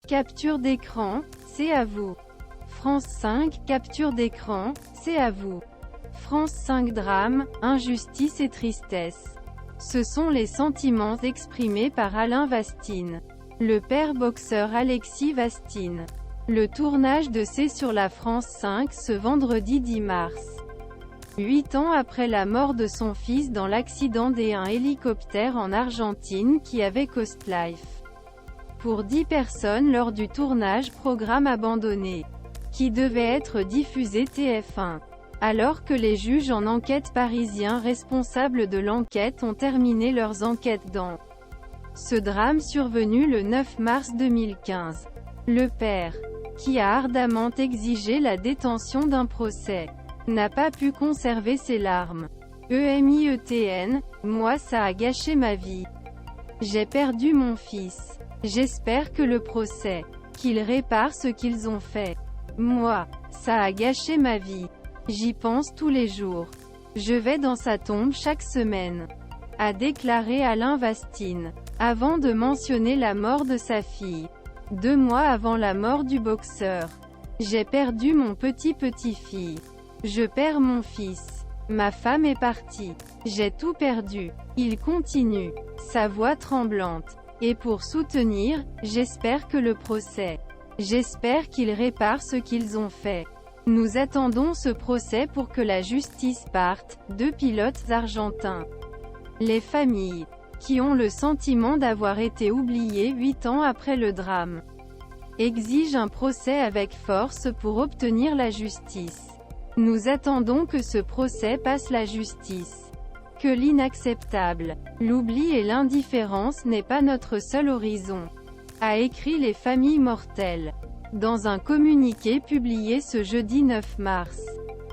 Capture d'écran, c'est à vous. France 5, capture d'écran, c'est à vous. France 5 drame, injustice et tristesse. Ce sont les sentiments exprimés par Alain Vastine, le père boxeur Alexis Vastine. Le tournage de C'est sur la France 5 ce vendredi 10 mars. 8 ans après la mort de son fils dans l'accident d'un hélicoptère en Argentine qui avait cost life. Pour 10 personnes lors du tournage, programme abandonné, qui devait être diffusé TF1. Alors que les juges en enquête parisiens responsables de l'enquête ont terminé leurs enquêtes dans ce drame survenu le 9 mars 2015. Le père, qui a ardemment exigé la détention d'un procès, n'a pas pu conserver ses larmes. EMIETN, moi ça a gâché ma vie. J'ai perdu mon fils. J'espère que le procès, qu'ils réparent ce qu'ils ont fait. Moi, ça a gâché ma vie. J'y pense tous les jours. Je vais dans sa tombe chaque semaine, a déclaré Alain Vastine, avant de mentionner la mort de sa fille. 2 mois avant la mort du boxeur. J'ai perdu mon petit-petit-fille. Je perds mon fils. Ma femme est partie. J'ai tout perdu. Il continue, sa voix tremblante. Et pour soutenir, j'espère que le procès. J'espère qu'ils réparent ce qu'ils ont fait. Nous attendons ce procès pour que la justice parte. 2 pilotes argentins. Les familles, qui ont le sentiment d'avoir été oubliées 8 ans après le drame, exigent un procès avec force pour obtenir la justice. Nous attendons que ce procès passe la justice. Que l'inacceptable, l'oubli et l'indifférence n'est pas notre seul horizon, a écrit les familles mortelles, dans un communiqué publié ce jeudi 9 mars.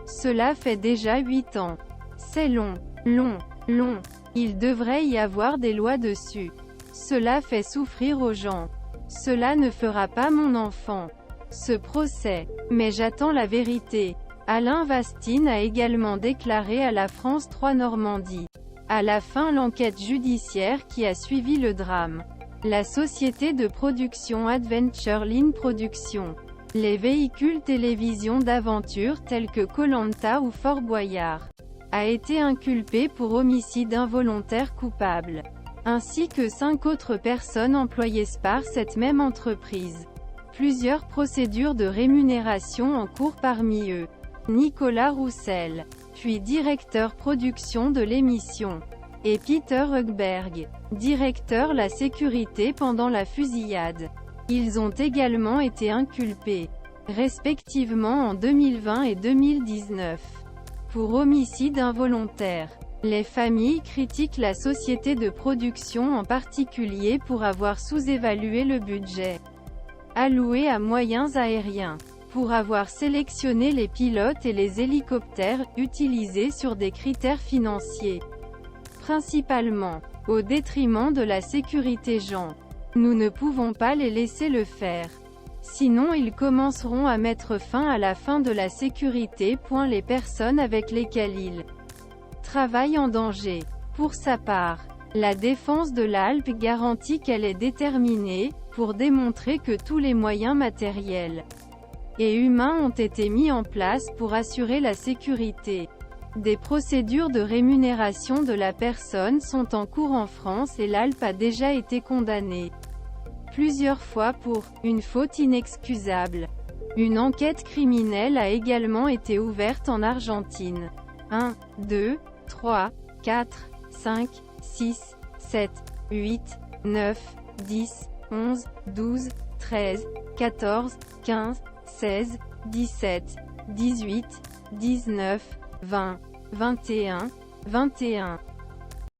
Cela fait déjà 8 ans. C'est long, long, long. Il devrait y avoir des lois dessus. Cela fait souffrir aux gens. Cela ne fera pas mon enfant. Ce procès. Mais j'attends la vérité. Alain Vastine a également déclaré à la France 3 Normandie. À la fin l'enquête judiciaire qui a suivi le drame. La société de production Adventure Line Productions. Les véhicules télévision d'aventure tels que Koh-Lanta ou Fort Boyard a été inculpé pour homicide involontaire coupable, ainsi que 5 autres personnes employées par cette même entreprise. Plusieurs procédures de rémunération en cours parmi eux. Nicolas Roussel, puis directeur production de l'émission, et Peter Högberg, directeur la sécurité pendant la fusillade. Ils ont également été inculpés, respectivement en 2020 et 2019, pour homicide involontaire. Les familles critiquent la société de production en particulier pour avoir sous-évalué le budget alloué à moyens aériens, pour avoir sélectionné les pilotes et les hélicoptères, utilisés sur des critères financiers, principalement, au détriment de la sécurité gens. Nous ne pouvons pas les laisser le faire. Sinon ils commenceront à mettre fin à la fin de la sécurité. Les personnes avec lesquelles ils travaillent en danger. Pour sa part, la défense de l'Alpe garantit qu'elle est déterminée, pour démontrer que tous les moyens matériels et humains ont été mis en place pour assurer la sécurité. Des procédures de rémunération de la personne sont en cours en France et l'Alpe a déjà été condamnée plusieurs fois pour une faute inexcusable. Une enquête criminelle a également été ouverte en Argentine. 1, 2, 3, 4, 5, 6, 7, 8, 9, 10, 11, 12, 13, 14, 15, 16, 17, 18, 19, 20, 21, 21.